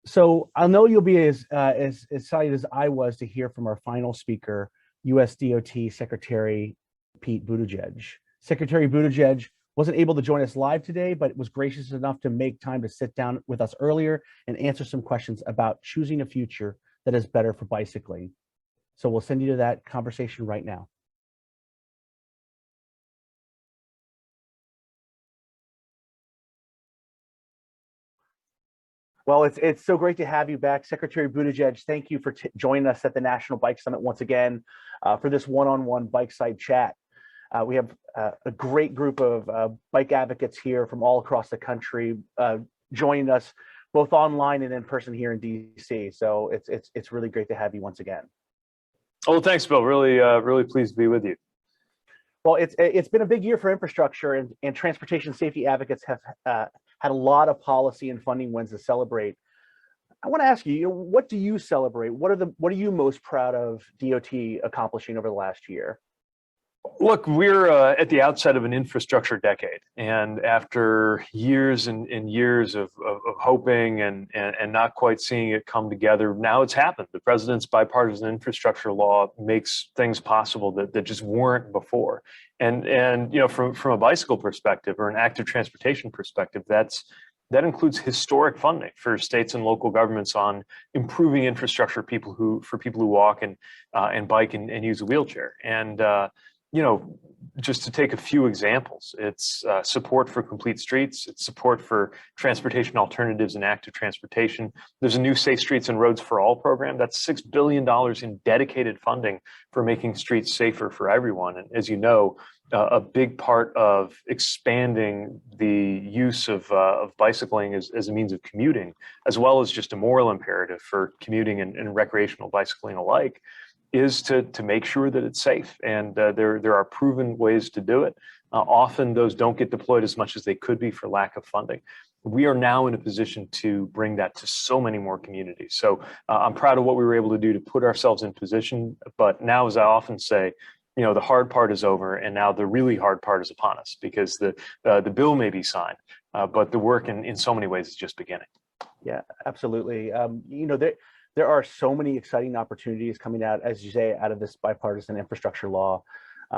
So I know you'll be as excited as I was to hear from our final speaker, U.S. DOT Secretary Pete Buttigieg. Secretary Buttigieg wasn't able to join us live today, but was gracious enough to make time to sit down with us earlier and answer some questions about choosing a future that is better for bicycling. So we'll send you to that conversation right now. Well, it's so great to have you back, Secretary Buttigieg. Thank you for joining us at the National Bike Summit once again for this one-on-one bike side chat. We have a great group of bike advocates here from all across the country joining us, both online and in person here in DC. So it's really great to have you once again. Oh, thanks, Bill. Really pleased to be with you. Well, it's been a big year for infrastructure, and transportation safety advocates have had a lot of policy and funding wins to celebrate. I want to ask you, what do you celebrate? What are you most proud of DOT accomplishing over the last year? Look, we're at the outset of an infrastructure decade, and after years and years of hoping and not quite seeing it come together, now it's happened. The president's bipartisan infrastructure law makes things possible that just weren't before. And from a bicycle perspective or an active transportation perspective, that includes historic funding for states and local governments on improving infrastructure for people who walk and bike and use a wheelchair. And just to take a few examples, it's support for complete streets, it's support for transportation alternatives and active transportation. There's a new Safe Streets and Roads for All program. That's $6 billion in dedicated funding for making streets safer for everyone. And as you know, a big part of expanding the use of bicycling as a means of commuting, as well as just a moral imperative for commuting and recreational bicycling alike, is to make sure that it's safe. And there are proven ways to do it. Often those don't get deployed as much as they could be for lack of funding. We are now in a position to bring that to so many more communities. So I'm proud of what we were able to do to put ourselves in position. But now, as I often say, the hard part is over, and now the really hard part is upon us, because the bill may be signed, but the work in so many ways is just beginning. Yeah, absolutely. There are so many exciting opportunities coming out, as you say, out of this bipartisan infrastructure law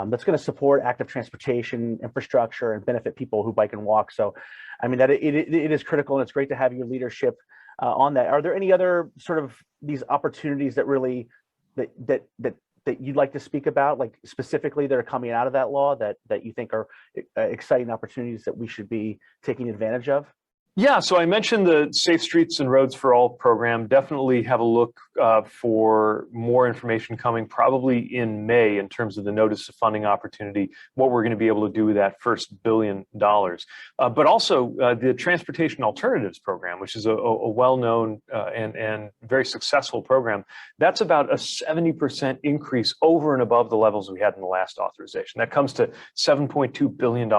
that's going to support active transportation infrastructure and benefit people who bike and walk. So, I mean, that it is critical, and it's great to have your leadership on that. Are there any other sort of these opportunities that really that you'd like to speak about, like specifically that are coming out of that law that you think are exciting opportunities that we should be taking advantage of? Yeah, so I mentioned the Safe Streets and Roads for All program. Definitely have a look for more information coming probably in May in terms of the notice of funding opportunity, what we're going to be able to do with that first $1 billion. But also the Transportation Alternatives program, which is a well-known and very successful program. That's about a 70% increase over and above the levels we had in the last authorization. That comes to $7.2 billion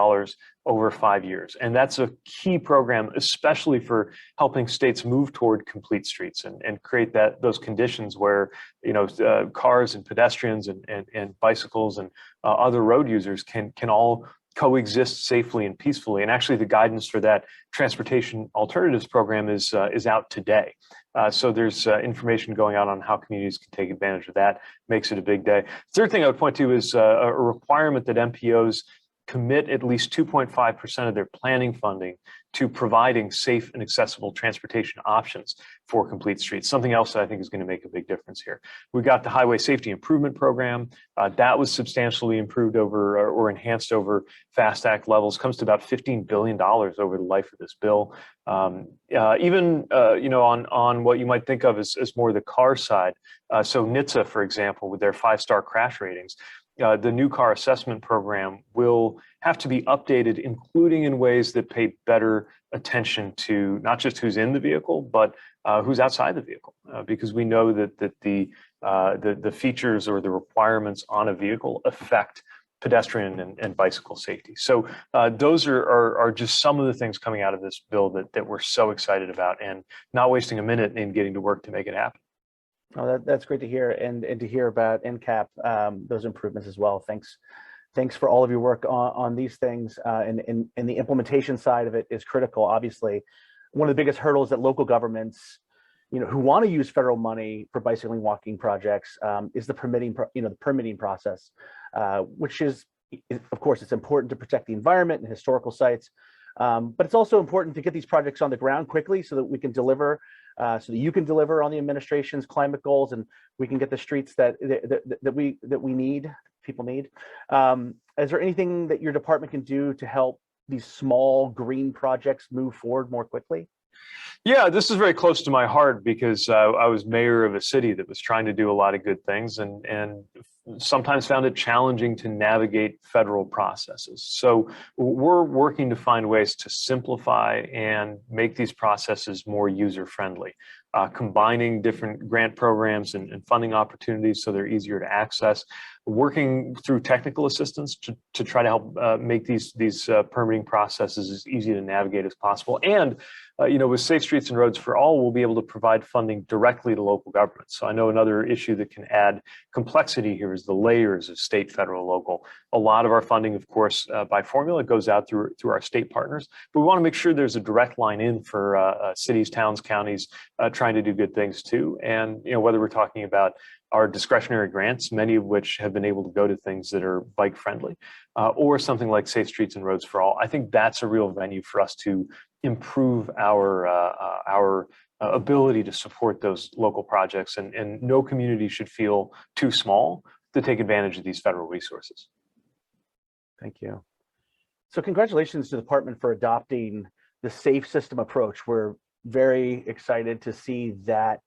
over 5 years. And that's a key program, especially for helping states move toward complete streets and create those conditions where, cars and pedestrians and bicycles and other road users can all coexist safely and peacefully. And actually the guidance for that Transportation Alternatives program is out today. So there's information going out on how communities can take advantage of that. Makes it a big day. Third thing I would point to is a requirement that MPOs commit at least 2.5% of their planning funding to providing safe and accessible transportation options for complete streets. Something else that I think is going to make a big difference here. We got the Highway Safety Improvement Program. That was substantially improved over or enhanced over FAST Act levels. Comes to about $15 billion over the life of this bill. Even on what you might think of as more the car side. So NHTSA, for example, with their 5-star crash ratings, the new car assessment program will have to be updated, including in ways that pay better attention to not just who's in the vehicle, but who's outside the vehicle, because we know that the features or the requirements on a vehicle affect pedestrian and bicycle safety. So those are just some of the things coming out of this bill that we're so excited about, and not wasting a minute in getting to work to make it happen. Oh, that's great to hear, and to hear about NCAP, those improvements as well. Thanks for all of your work on these things, and the implementation side of it is critical. Obviously, one of the biggest hurdles that local governments who want to use federal money for bicycling walking projects is the permitting process, which is, of course, it's important to protect the environment and historical sites, but it's also important to get these projects on the ground quickly so that we can deliver, so that you can deliver on the administration's climate goals, and we can get the streets that we need, people need. Is there anything that your department can do to help these small green projects move forward more quickly? Yeah, this is very close to my heart because I was mayor of a city that was trying to do a lot of good things and sometimes found it challenging to navigate federal processes. So we're working to find ways to simplify and make these processes more user-friendly, combining different grant programs and funding opportunities so they're easier to access, working through technical assistance to try to help make these permitting processes as easy to navigate as possible. And with Safe Streets and Roads for All, we'll be able to provide funding directly to local governments. So I know another issue that can add complexity here is the layers of state, federal, local. A lot of our funding, of course, by formula goes out through our state partners, but we want to make sure there's a direct line in for cities, towns, counties trying to do good things too. And whether we're talking about our discretionary grants, many of which have been able to go to things that are bike friendly, or something like Safe Streets and Roads for All. I think that's a real venue for us to improve our ability to support those local projects, and no community should feel too small to take advantage of these federal resources. Thank you. So congratulations to the department for adopting the safe system approach. We're very excited to see that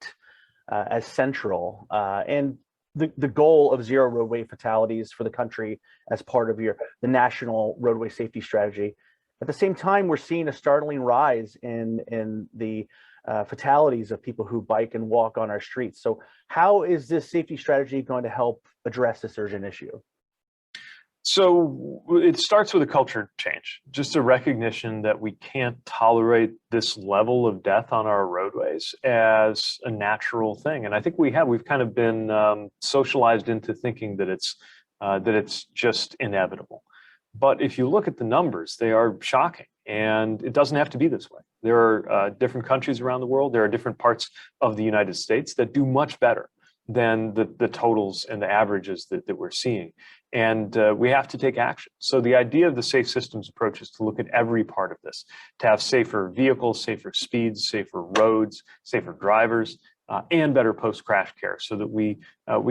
as central, and the goal of zero roadway fatalities for the country as part of the national roadway safety strategy. At the same time, we're seeing a startling rise in the fatalities of people who bike and walk on our streets. So how is this safety strategy going to help address this urgent issue? So it starts with a culture change, just a recognition that we can't tolerate this level of death on our roadways as a natural thing. And I think we've kind of been socialized into thinking that it's just inevitable. But if you look at the numbers, they are shocking, and it doesn't have to be this way. There are different countries around the world. There are different parts of the United States that do much better than the totals and the averages that we're seeing. And we have to take action. So the idea of the safe systems approach is to look at every part of this, to have safer vehicles, safer speeds, safer roads, safer drivers, and better post-crash care so that we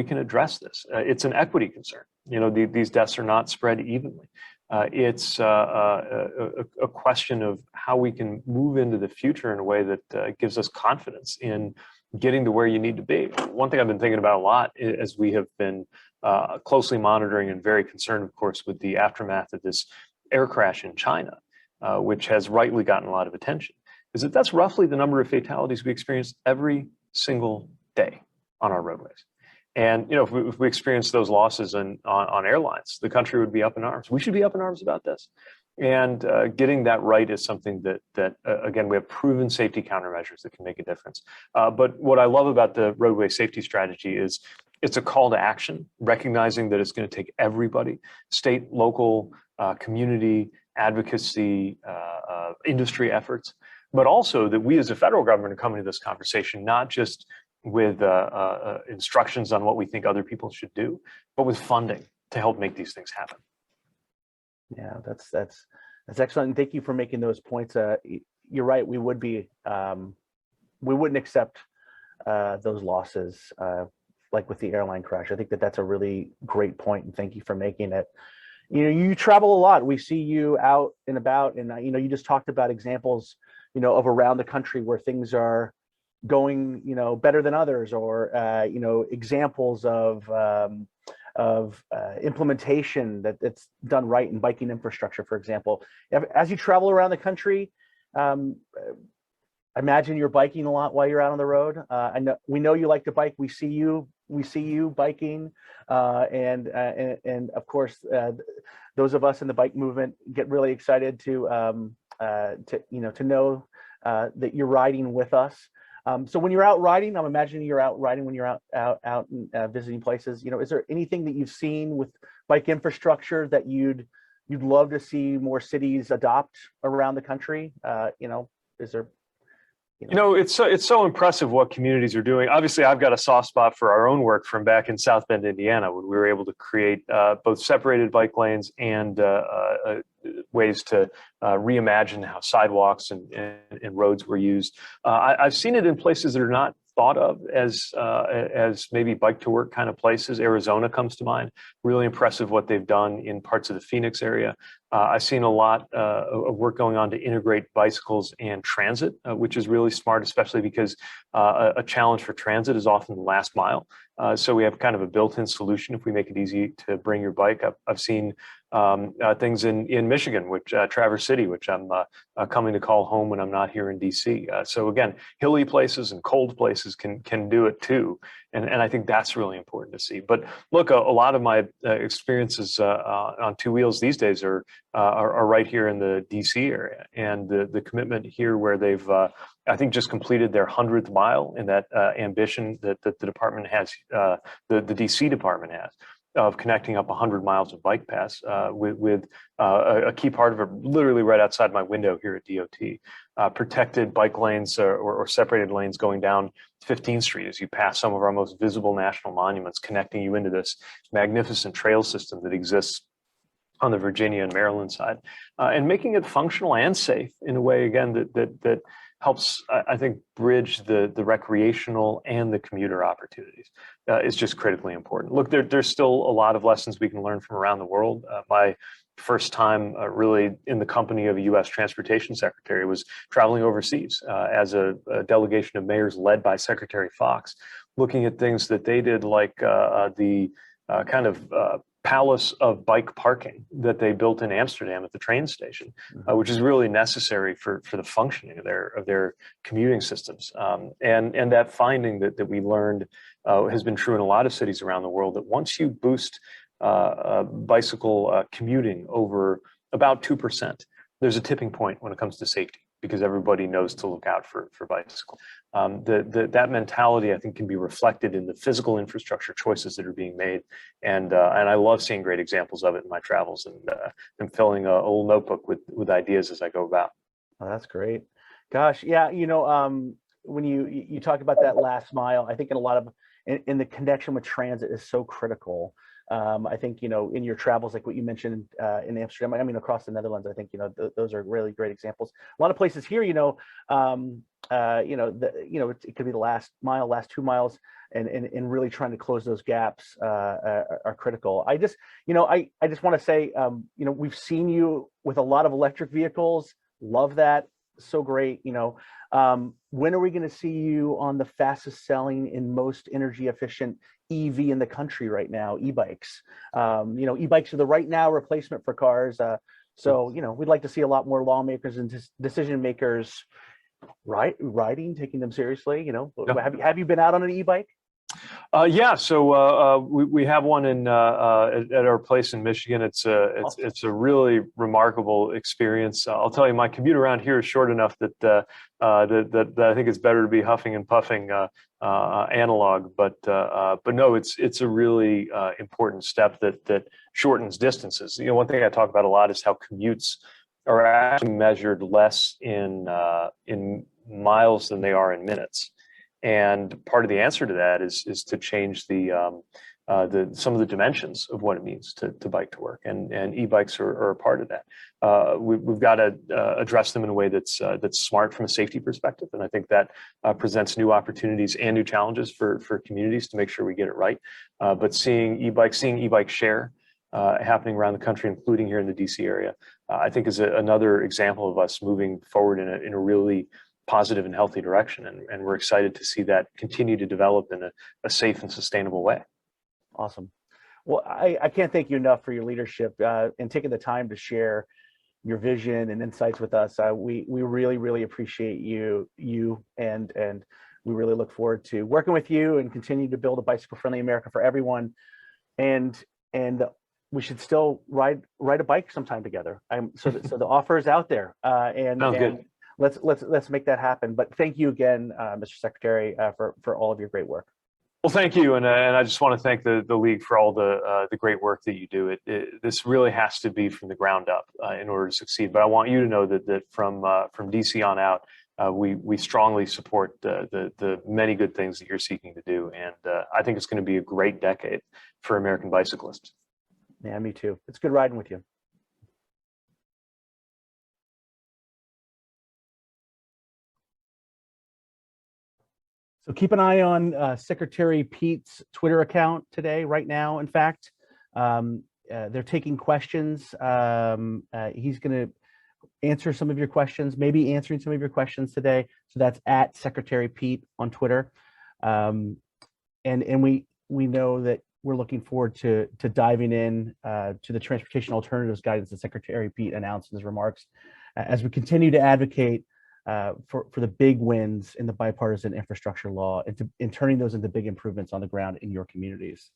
can address this. It's an equity concern. These deaths are not spread evenly. It's a question of how we can move into the future in a way that gives us confidence in getting to where you need to be. One thing I've been thinking about a lot as we have been closely monitoring and very concerned, of course, with the aftermath of this air crash in China, which has rightly gotten a lot of attention, is that that's roughly the number of fatalities we experience every single day on our roadways. And if we experience those losses on airlines, the country would be up in arms. We should be up in arms about this. And getting that right is something that again, we have proven safety countermeasures that can make a difference. But what I love about the roadway safety strategy is it's a call to action, recognizing that it's going to take everybody, state, local, community, advocacy, industry efforts, but also that we as a federal government are coming to this conversation, not just with instructions on what we think other people should do, but with funding to help make these things happen. Yeah, that's excellent. And thank you for making those points. You're right. We wouldn't accept those losses like with the airline crash. I think that's a really great point, and thank you for making it. You travel a lot. We see you out and about, and you just talked about examples, of around the country where things are going, better than others, or examples of implementation that's done right in biking infrastructure, for example. As you travel around the country, I imagine you're biking a lot while you're out on the road. We know you like to bike. We see you biking, and of course, those of us in the bike movement get really excited to know that you're riding with us. So when you're out riding, I'm imagining you're out riding when you're out and visiting places. Is there anything that you've seen with bike infrastructure that you'd love to see more cities adopt around the country? Is there You know, it's so impressive what communities are doing. Obviously, I've got a soft spot for our own work from back in South Bend, Indiana, when we were able to create both separated bike lanes and ways to reimagine how sidewalks and roads were used. I've seen it in places that are not thought of as maybe bike to work kind of places. Arizona comes to mind. Really impressive what they've done in parts of the Phoenix area. I've seen a lot of work going on to integrate bicycles and transit, which is really smart, especially because a challenge for transit is often the last mile. So we have kind of a built-in solution if we make it easy to bring your bike. I've seen things in Michigan, which Traverse City, which I'm coming to call home when I'm not here in DC. So again, hilly places and cold places can do it too, and I think that's really important to see. But look, a lot of my experiences on two wheels these days are right here in the DC area, and the commitment here where they've I think just completed their 100th mile in that ambition that the department has, the DC department has, of connecting up 100 miles of bike paths with a key part of it literally right outside my window here at DOT. Protected bike lanes or separated lanes going down 15th Street as you pass some of our most visible national monuments, connecting you into this magnificent trail system that exists on the Virginia and Maryland side, and making it functional and safe in a way, again, that helps, I think, bridge the recreational and the commuter opportunities is just critically important. Look, there's still a lot of lessons we can learn from around the world. My first time really in the company of a U.S. Transportation Secretary was traveling overseas as a delegation of mayors led by Secretary Fox, looking at things that they did, like the kind of palace of bike parking that they built in Amsterdam at the train station, which is really necessary for the functioning of their commuting systems. And that finding that we learned has been true in a lot of cities around the world, that once you boost bicycle commuting over about 2%, there's a tipping point when it comes to safety, because everybody knows to look out for bicycles. That mentality, I think, can be reflected in the physical infrastructure choices that are being made, and I love seeing great examples of it in my travels, and I'm filling a little notebook with ideas as I go about. Oh, that's great. Gosh, yeah, you know, when you talk about that last mile, I think in a lot of in the connection with transit is so critical. I think, you know, in your travels, like what you mentioned in Amsterdam, I mean, across the Netherlands, I think, you know, those are really great examples. A lot of places here, you know, it could be the last mile, last 2 miles, and really trying to close those gaps are critical. I just want to say, you know, we've seen you with a lot of electric vehicles. Love that. So great. You know, when are we going to see you on the fastest selling and most energy efficient EV in the country right now, e-bikes? You know, e-bikes are the right now replacement for cars. So, you know, we'd like to see a lot more lawmakers and decision makers riding, taking them seriously. You know, yeah. Have you been out on an e-bike? Yeah, so we have one in at our place in Michigan. It's a really remarkable experience. I'll tell you, my commute around here is short enough that I think it's better to be huffing and puffing analog. But no, it's a really important step that shortens distances. You know, one thing I talk about a lot is how commutes are actually measured less in miles than they are in minutes. And part of the answer to that is to change some of the dimensions of what it means to bike to work, and e-bikes are a part of that. We've got to address them in a way that's smart from a safety perspective, and I think that presents new opportunities and new challenges for communities to make sure we get it right. But seeing e-bike share happening around the country, including here in the DC area, I think is another example of us moving forward in a really positive and healthy direction, and we're excited to see that continue to develop in a safe and sustainable way. Awesome. Well, I can't thank you enough for your leadership and taking the time to share your vision and insights with us. We really appreciate you and we really look forward to working with you and continue to build a bicycle-friendly America for everyone. And we should still ride a bike sometime together. So the offer is out there. Sounds good. Let's make that happen. But thank you again, Mr. Secretary, for all of your great work. Well, thank you, and I just want to thank the League for all the great work that you do. This really has to be from the ground up in order to succeed. But I want you to know that from DC on out, we strongly support the many good things that you're seeking to do. And I think it's going to be a great decade for American bicyclists. Yeah, me too. It's good riding with you. So keep an eye on Secretary Pete's Twitter account today, right now, in fact. They're taking questions. He's going to answer some of your questions, maybe answering some of your questions today. So that's at Secretary Pete on Twitter. And we know that we're looking forward to diving in to the transportation alternatives guidance that Secretary Pete announced in his remarks as we continue to advocate for the big wins in the bipartisan infrastructure law and turning those into big improvements on the ground in your communities.